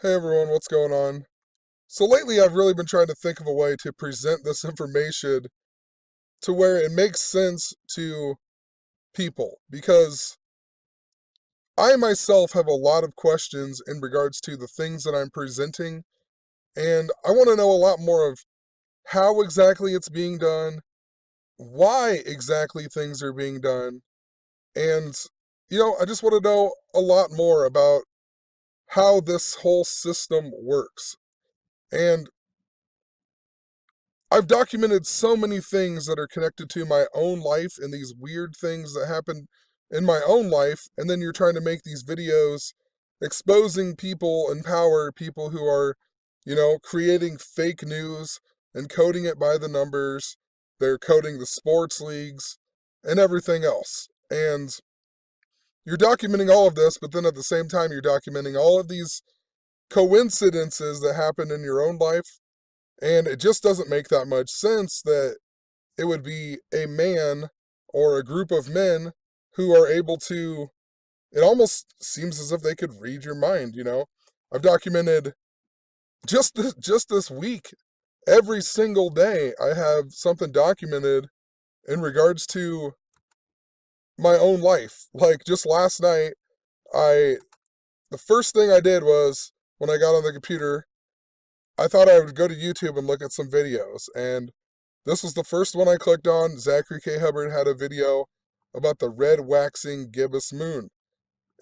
Hey everyone, what's going on? So lately I've really been trying to think of a way to present this information to where it makes sense to people because I myself have a lot of questions in regards to the things that I'm presenting, and I want to know a lot more of how exactly it's being done, why exactly things are being done, and I just want to know a lot more about how this whole system works. And I've documented so many things that are connected to my own life and these weird things that happen in my own life. And then you're trying to make these videos exposing people in power, people who are, creating fake news and coding it by the numbers. They're coding the sports leagues and everything else. And you're documenting all of this, but then at the same time, you're documenting all of these coincidences that happen in your own life, and it just doesn't make that much sense that it would be a man or a group of men who are able to, it almost seems as if they could read your mind. I've documented just this week, every single day I have something documented in regards to my own life. Like just last night, I the first thing I did was when I got on the computer, I thought I would go to YouTube and look at some videos, and this was the first one I clicked on. Zachary K. Hubbard had a video about the red waxing gibbous moon.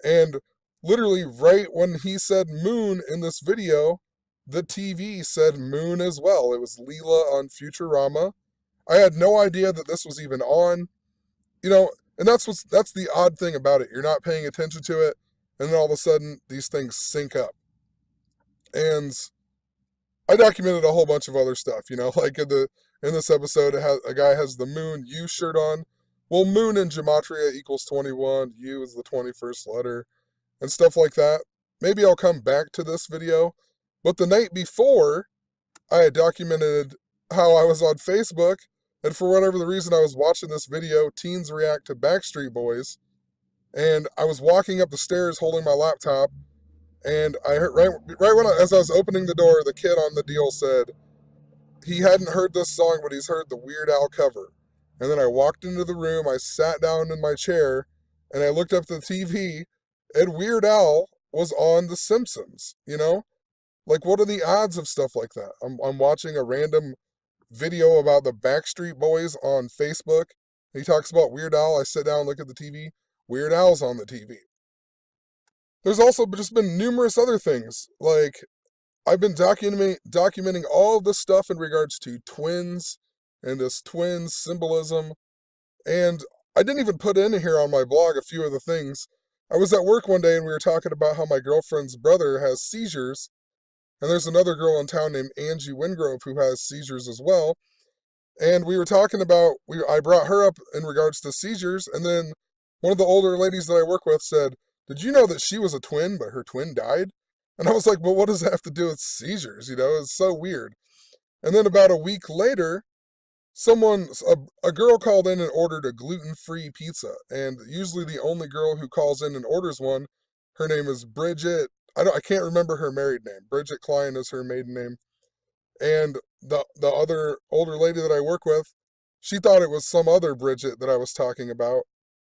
And literally, right when he said moon in this video, the TV said moon as well. It was Leela on Futurama. I had no idea that this was even on. You know, and that's the odd thing about it. You're not paying attention to it, and then all of a sudden these things sync up. And I documented a whole bunch of other stuff, like in this episode, a guy has the moon U shirt on. Well, moon in gematria equals 21. U is the 21st letter, and stuff like that. Maybe I'll come back to this video, but the night before, I had documented how I was on Facebook, and for whatever the reason, I was watching this video, Teens React to Backstreet Boys, and I was walking up the stairs holding my laptop, and I heard right when as I was opening the door, the kid on the deal said, he hadn't heard this song, but he's heard the Weird Al cover. And then I walked into the room, I sat down in my chair, and I looked up the TV, and Weird Al was on The Simpsons. Like, what are the odds of stuff like that? I'm watching a random video about the Backstreet Boys on Facebook. He talks about Weird Al. I sit down and look at the TV. Weird Al's on the TV. There's also just been numerous other things. Like, I've been documenting all of this stuff in regards to twins and this twins symbolism. And I didn't even put in here on my blog a few of the things. I was at work one day and we were talking about how my girlfriend's brother has seizures. And there's another girl in town named Angie Wingrove who has seizures as well. And we were talking about, I brought her up in regards to seizures. And then one of the older ladies that I work with said, "Did you know that she was a twin, but her twin died?" And I was like, well, what does that have to do with seizures? It's so weird. And then about a week later, a girl called in and ordered a gluten-free pizza. And usually the only girl who calls in and orders one, her name is Bridget. I can't remember her married name. Bridget Klein is her maiden name. And the other older lady that I work with, she thought it was some other Bridget that I was talking about.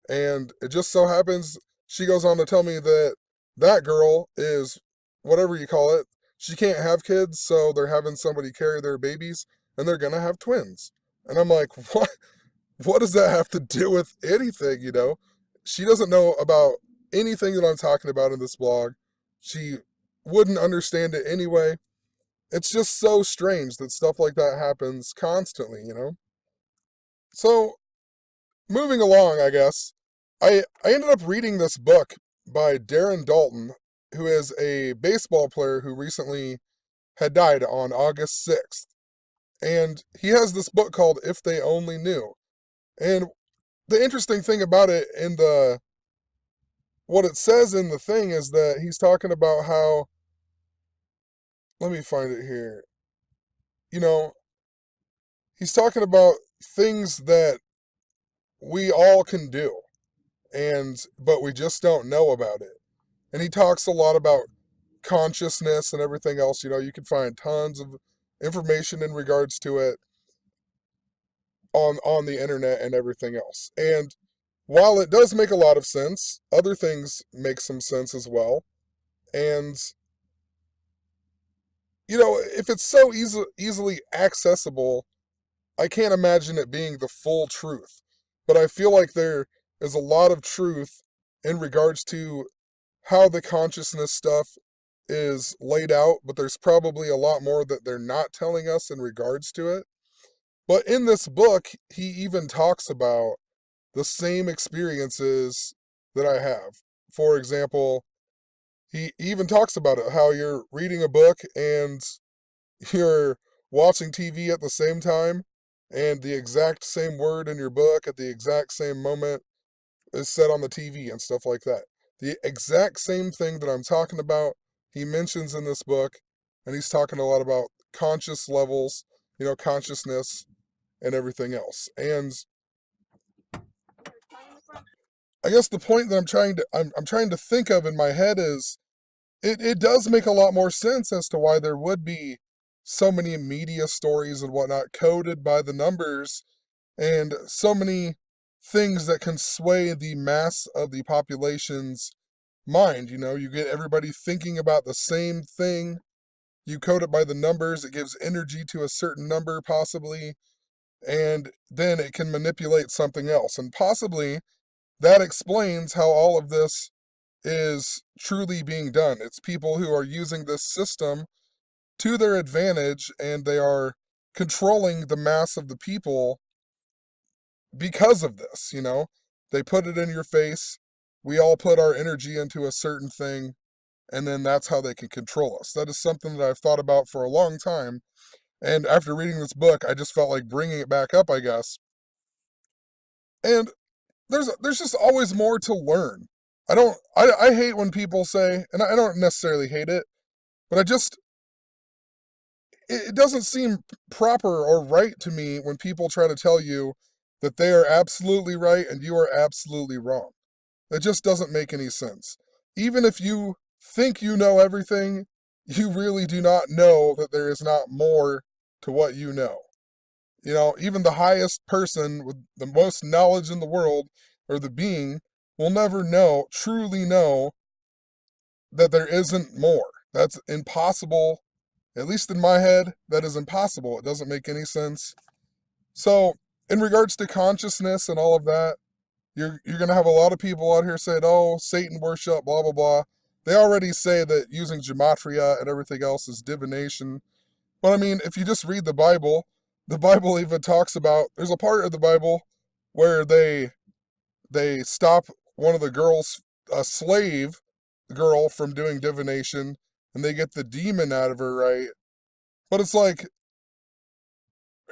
And it just so happens she goes on to tell me that that girl is whatever you call it. She can't have kids, so they're having somebody carry their babies, and they're gonna have twins. And I'm like, what? What does that have to do with anything? She doesn't know about anything that I'm talking about in this blog. She wouldn't understand it anyway. It's just so strange that stuff like that happens constantly. So, moving along, I guess, I ended up reading this book by Darren Daulton, who is a baseball player who recently had died on August 6th. And he has this book called If They Only Knew. And the interesting thing about it what it says in the thing is that he's talking about how, let me find it here. You know, he's talking about things that we all can do, but we just don't know about it. And he talks a lot about consciousness and everything else. You can find tons of information in regards to it on the internet and everything else. And while it does make a lot of sense, other things make some sense as well. And if it's so easily accessible, I can't imagine it being the full truth. But I feel like there is a lot of truth in regards to how the consciousness stuff is laid out, but there's probably a lot more that they're not telling us in regards to it. But in this book, he even talks about the same experiences that I have. For example, he even talks about it, how you're reading a book and you're watching TV at the same time, and the exact same word in your book at the exact same moment is said on the TV and stuff like that. The exact same thing that I'm talking about, he mentions in this book, and he's talking a lot about conscious levels, consciousness and everything else. And I guess the point that I'm trying to think of in my head is it does make a lot more sense as to why there would be so many media stories and whatnot coded by the numbers, and so many things that can sway the mass of the population's mind. You get everybody thinking about the same thing. You code it by the numbers, it gives energy to a certain number, possibly, and then it can manipulate something else. And possibly that explains how all of this is truly being done. It's people who are using this system to their advantage, and they are controlling the mass of the people because of this. They put it in your face. We all put our energy into a certain thing, and then that's how they can control us. That is something that I've thought about for a long time. And after reading this book, I just felt like bringing it back up, I guess. And there's just always more to learn. I hate when people say, and I don't necessarily hate it, but it doesn't seem proper or right to me when people try to tell you that they are absolutely right and you are absolutely wrong. It just doesn't make any sense. Even if you think you know everything, you really do not know that there is not more to what you know. Even the highest person with the most knowledge in the world, or the being, will never truly know that there isn't more. That's impossible. At least in my head, that is impossible. It doesn't make any sense. So, in regards to consciousness and all of that, you're going to have a lot of people out here saying, oh, Satan worship, blah, blah, blah. They already say that using gematria and everything else is divination. But I mean, if you just read the Bible even talks about, there's a part of the Bible where they stop one of the girls, a slave girl, from doing divination, and they get the demon out of her, right? But it's like,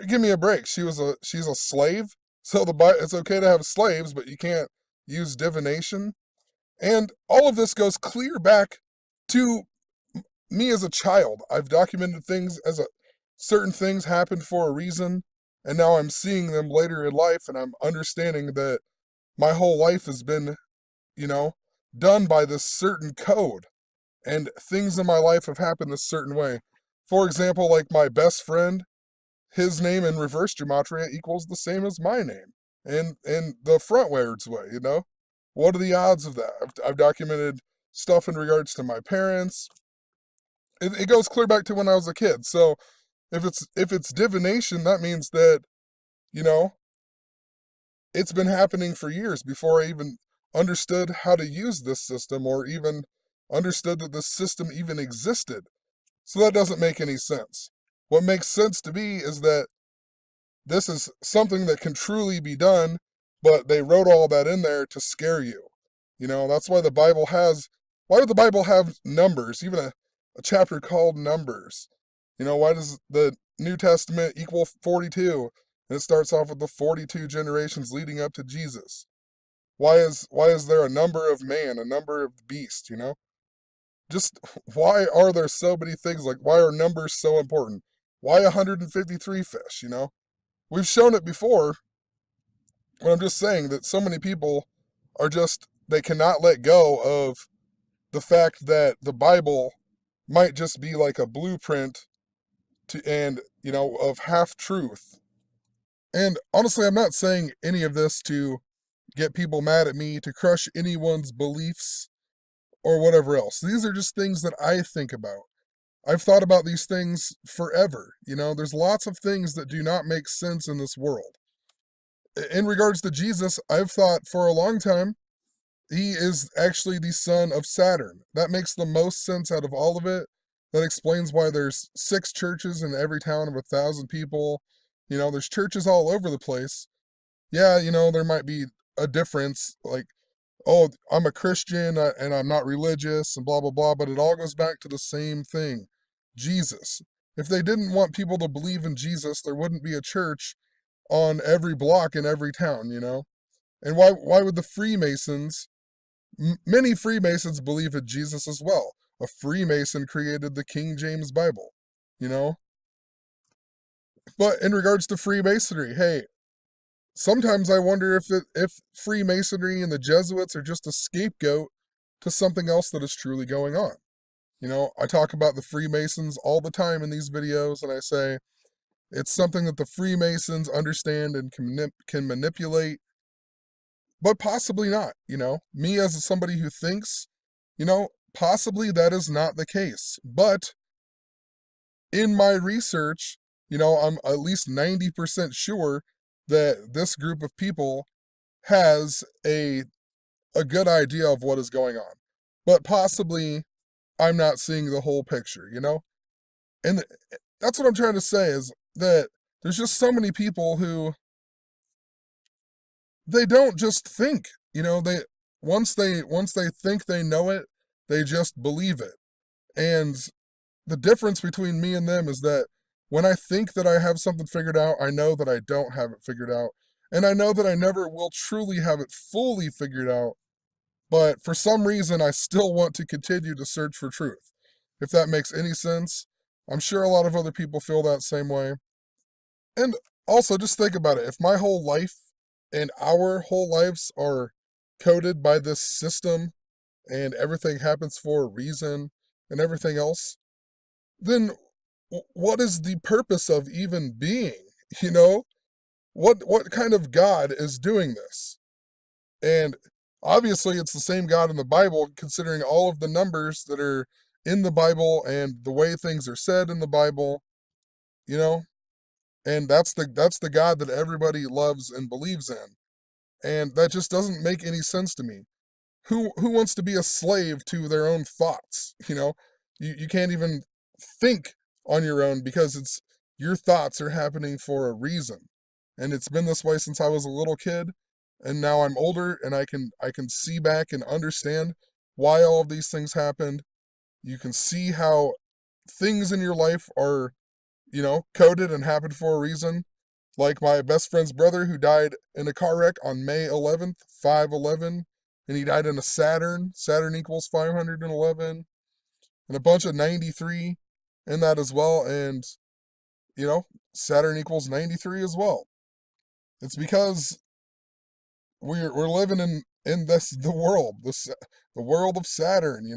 give me a break. She's a slave, so it's okay to have slaves, but you can't use divination. And all of this goes clear back to me as a child. I've documented things as a certain things happened for a reason, and now I'm seeing them later in life, and I'm understanding that my whole life has been, you know, done by this certain code, and things in my life have happened this certain way. For example, like my best friend, his name in reverse gematria equals the same as my name, and in the frontwards way. What are the odds of that? I've documented stuff in regards to my parents. It goes clear back to when I was a kid. So if it's divination, that means that, you know, it's been happening for years before I even understood how to use this system, or even understood that this system even existed. So that doesn't make any sense. What makes sense to me is that this is something that can truly be done, but they wrote all that in there to scare you. That's why why did the Bible have numbers, even a chapter called Numbers? Why does the New Testament equal 42? And it starts off with the 42 generations leading up to Jesus. Why is there a number of man, a number of beast, Just why are there so many things? Like, why are numbers so important? Why 153 fish? We've shown it before, but I'm just saying that so many people they cannot let go of the fact that the Bible might just be like a blueprint to, and, of half truth. And honestly, I'm not saying any of this to get people mad at me, to crush anyone's beliefs or whatever else. These are just things that I think about. I've thought about these things forever. There's lots of things that do not make sense in this world. In regards to Jesus, I've thought for a long time he is actually the son of Saturn. That makes the most sense out of all of it. That explains why there's 6 churches in every town of 1,000 people. There's churches all over the place. Yeah, there might be a difference, like, oh, I'm a Christian and I'm not religious and blah, blah, blah, but it all goes back to the same thing, Jesus. If they didn't want people to believe in Jesus, there wouldn't be a church on every block in every town. And why would the Freemasons, many Freemasons believe in Jesus as well. A Freemason created the King James Bible, you know? But in regards to Freemasonry, hey, sometimes I wonder if Freemasonry and the Jesuits are just a scapegoat to something else that is truly going on. I talk about the Freemasons all the time in these videos, and I say it's something that the Freemasons understand and can manipulate, but possibly not. Me as somebody who thinks, possibly that is not the case. But in my research, I'm at least 90% sure that this group of people has a good idea of what is going on. But possibly I'm not seeing the whole picture. And that's what I'm trying to say is that there's just so many people who they don't just think, they once they think they know it, they just believe it. And the difference between me and them is that when I think that I have something figured out, I know that I don't have it figured out. And I know that I never will truly have it fully figured out. But for some reason, I still want to continue to search for truth. If that makes any sense. I'm sure a lot of other people feel that same way. And also, just think about it. If my whole life and our whole lives are coded by this system and everything happens for a reason and everything else, then what is the purpose of even being? You know, what kind of God is doing this? And obviously, it's the same God in the Bible, considering all of the numbers that are in the Bible and the way things are said in the Bible. You know, and that's the God that everybody loves and believes in, and that just doesn't make any sense to me. Who wants to be a slave to their own thoughts? You can't even think on your own because it's your thoughts are happening for a reason. And it's been this way since I was a little kid, and now I'm older and I can see back and understand why all of these things happened. You can see how things in your life are, coded and happened for a reason. Like my best friend's brother who died in a car wreck on May 11th, 5/11, and he died in a Saturn. Saturn equals 511, and a bunch of 93 in that as well. And, you know, Saturn equals 93 as well. It's because we're living in the world, the world of Saturn.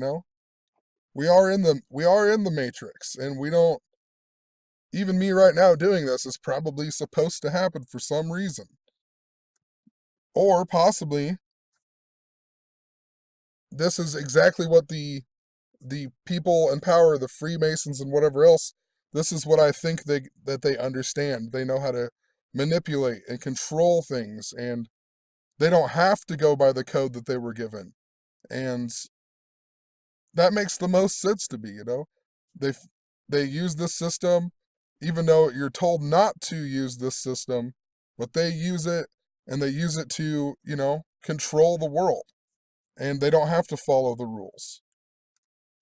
We are in the matrix, and we don't, even me right now doing this is probably supposed to happen for some reason. Or possibly this is exactly what the people in power, the Freemasons and whatever else, this is what I think they understand. They know how to manipulate and control things, and they don't have to go by the code that they were given. And that makes the most sense to me. They they use this system even though you're told not to use this system, but they use it, and they use it to, control the world, and they don't have to follow the rules.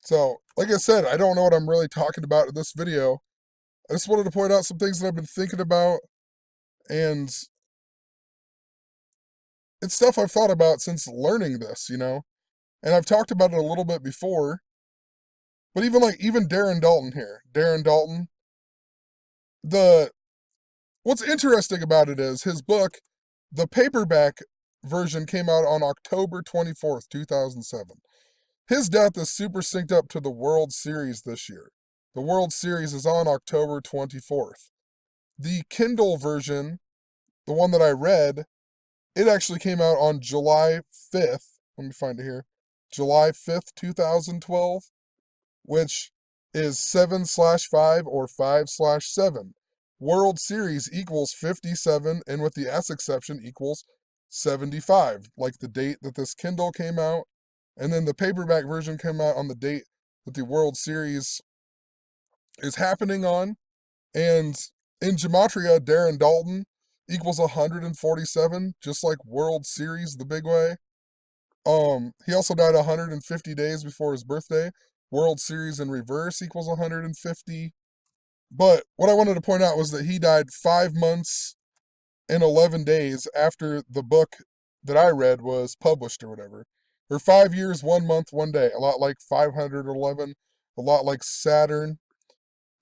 So, like I said, I don't know what I'm really talking about in this video. I just wanted to point out some things that I've been thinking about, and it's stuff I've thought about since learning this. And I've talked about it a little bit before, but even Darren Daulton here. Darren Daulton, the what's interesting about it is his book, the paperback version came out on October 24th, 2007. his death is super synced up to the World Series this year. The World Series is on October 24th. The Kindle version, the one that I read, it actually came out on July 5th. Let me find it here. July 5th, 2012, which is 7/5 or 5/7. World Series equals 57, and with the S exception equals 75, like the date that this Kindle came out. And then the paperback version came out on the date that the World Series is happening on. And in Gematria, Darren Daulton equals 147, just like World Series the big way. He also died 150 days before his birthday. World Series in reverse equals 150. But what I wanted to point out was that he died 5 months and 11 days after the book that I read was published or whatever. Or 5 years, 1 month, 1 day. A lot like 511, a lot like Saturn.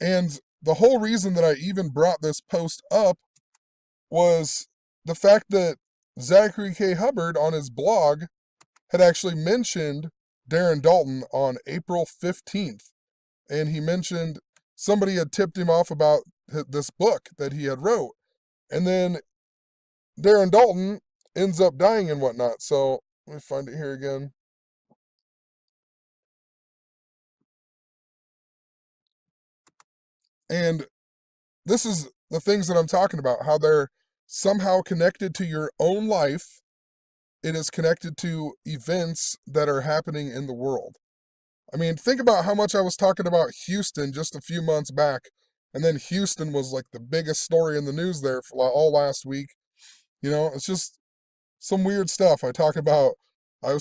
And the whole reason that I even brought this post up was the fact that Zachary K. Hubbard on his blog had actually mentioned Darren Daulton on April 15th. And he mentioned somebody had tipped him off about this book that he had wrote. And then Darren Daulton ends up dying and whatnot. So let me find it here again. And this is the things that I'm talking about, how they're somehow connected to your own life. It is connected to events that are happening in the world. I mean, think about how much I was talking about Houston just a few months back, and then Houston was like the biggest story in the news there for all last week. You know, it's just some weird stuff. I was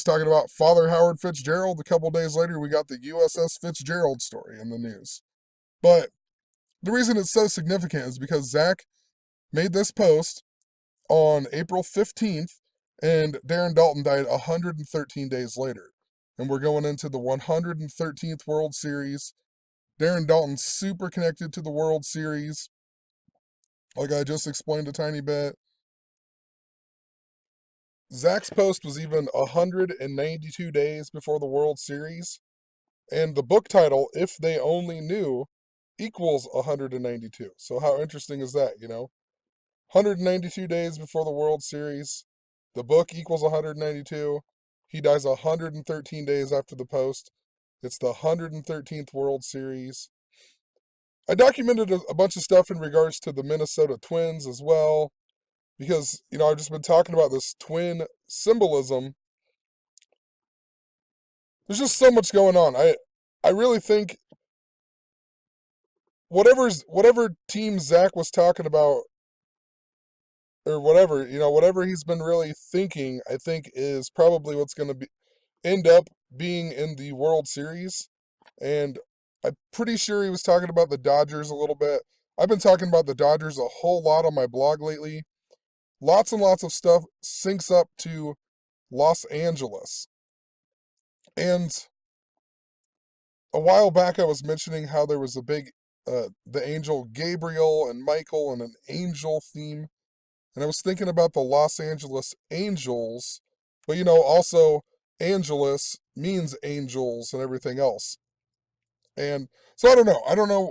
talking about Father Howard Fitzgerald. A couple days later, we got the USS Fitzgerald story in the news. But the reason it's so significant is because Zach made this post on April 15th, and Darren Daulton died 113 days later. And we're going into the 113th World Series. Darren Daulton's super connected to the World Series, like I just explained a tiny bit. Zach's post was even 192 days before the World Series, and the book title, If They Only Knew, equals 192. So how interesting is that, you know? 192 days before the World Series. The book equals 192. He dies 113 days after the post. It's the 113th World Series. I documented a bunch of stuff in regards to the Minnesota Twins as well, because, you know, I've just been talking about this twin symbolism. There's just so much going on. I really think whatever team Zach was talking about or whatever, you know, whatever he's been really thinking, I think is probably what's going to be end up being in the World Series. And I'm pretty sure he was talking about the Dodgers a little bit. I've been talking about the Dodgers a whole lot on my blog lately. Lots and lots of stuff syncs up to Los Angeles. And a while back I was mentioning how there was a big the angel Gabriel and Michael and an angel theme. And I was thinking about the Los Angeles Angels, but you know, also Angeles means angels and everything else. And so I don't know.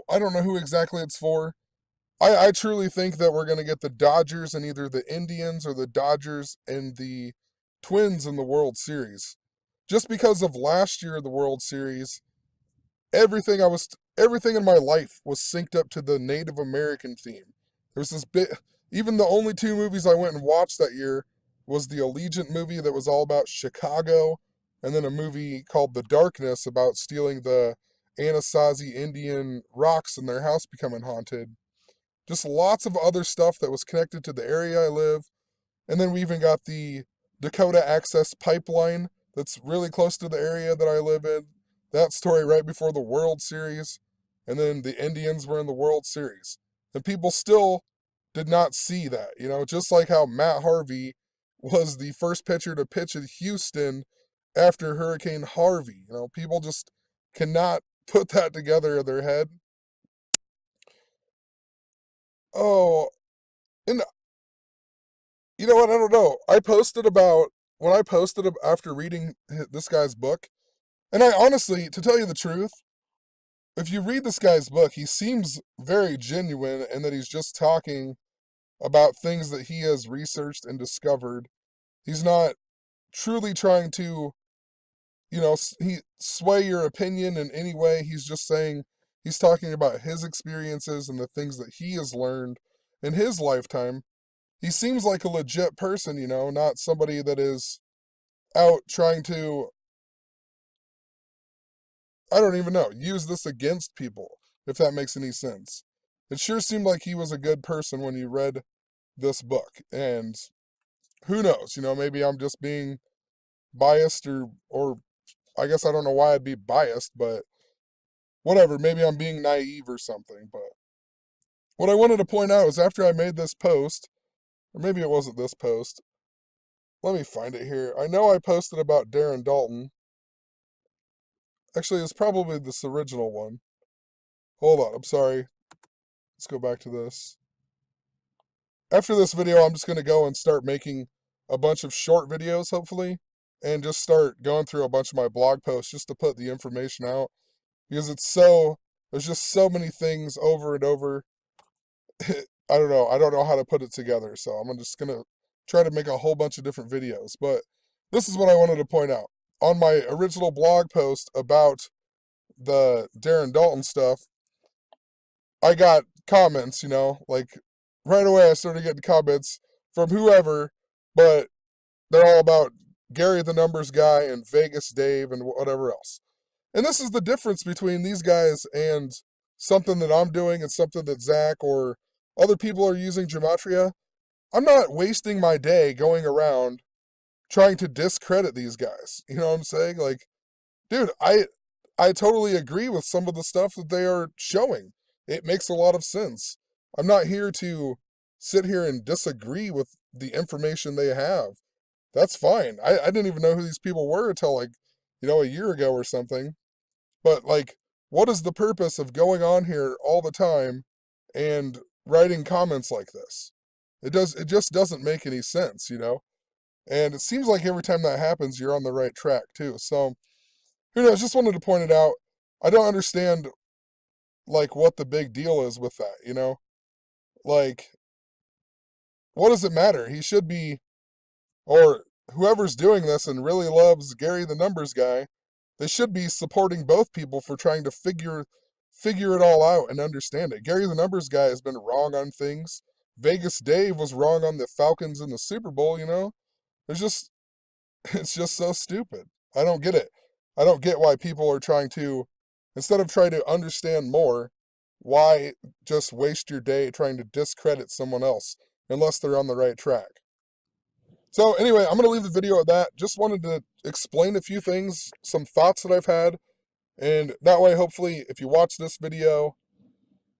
I don't know who exactly it's for. I truly think that we're gonna get the Dodgers and either the Indians or the Dodgers and the Twins in the World Series. Just because of last year the World Series, everything in my life was synced up to the Native American theme. There's this bit even the only two movies I went and watched that year was the Allegiant movie that was all about Chicago, and then a movie called The Darkness about stealing the Anasazi Indian rocks and their house becoming haunted. Just lots of other stuff that was connected to the area I live. And then we even got the Dakota Access Pipeline that's really close to the area that I live in. That story right before the World Series. And then the Indians were in the World Series. And people still did not see that. You know, just like how Matt Harvey was the first pitcher to pitch in Houston after Hurricane Harvey. You know, people just cannot put that together in their head. Oh, and you know what? I don't know. I posted about when I posted after reading this guy's book. And I honestly, to tell you the truth, if you read this guy's book, he seems very genuine and that he's just talking about things that he has researched and discovered. He's not truly trying to, he sway your opinion in any way. He's just saying he's talking about his experiences and the things that he has learned in his lifetime. He seems like a legit person, not somebody that is out trying to, I don't even know, use this against people, if that makes any sense. It sure seemed like he was a good person when you read this book. And who knows, maybe I'm just being biased or I guess I don't know why I'd be biased, but whatever, maybe I'm being naive or something. But what I wanted to point out is after I made this post, or maybe it wasn't this post, let me find it here. I know I posted about Darren Daulton. Actually, it's probably this original one. Hold on, I'm sorry. Let's go back to this. After this video, I'm just going to go and start making a bunch of short videos, hopefully, and just start going through a bunch of my blog posts just to put the information out. Because there's just so many things over and over. I don't know. I don't know how to put it together. So I'm just going to try to make a whole bunch of different videos. But this is what I wanted to point out. On my original blog post about the Darren Daulton stuff, I got comments, like right away I started getting comments from whoever, but they're all about Gary the Numbers Guy and Vegas Dave and whatever else. And this is the difference between these guys and something that I'm doing and something that Zach or other people are using gematria. I'm not wasting my day going around trying to discredit these guys. You know what I'm saying? Like, dude, I totally agree with some of the stuff that they are showing. It makes a lot of sense. I'm not here to sit here and disagree with the information they have. That's fine. I didn't even know who these people were until like, a year ago or something. But like, what is the purpose of going on here all the time and writing comments like this? It just doesn't make any sense. And it seems like every time that happens, you're on the right track too. So who knows? Just wanted to point it out. I don't understand like what the big deal is with that. Like, what does it matter? He should be, or whoever's doing this and really loves Gary the Numbers Guy, they should be supporting both people for trying to figure it all out and understand it. Gary the Numbers Guy has been wrong on things. Vegas Dave was wrong on the Falcons in the Super Bowl. There's just it's just so stupid. I don't get it. I don't get why people are trying to, instead of trying to understand more, why just waste your day trying to discredit someone else unless they're on the right track. So anyway, I'm going to leave the video at that. Just wanted to explain a few things, some thoughts that I've had, and that way, hopefully, if you watch this video,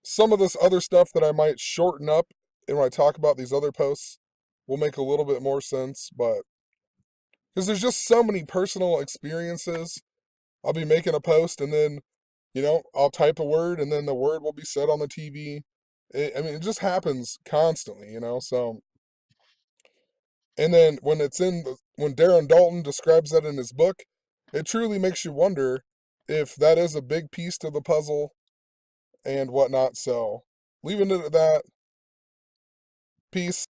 some of this other stuff that I might shorten up and when I talk about these other posts will make a little bit more sense, but because there's just so many personal experiences. I'll be making a post and then, I'll type a word and then the word will be said on the TV. It just happens constantly. So, and then when Darren Daulton describes that in his book, it truly makes you wonder if that is a big piece to the puzzle and whatnot. So, leaving it at that. Peace.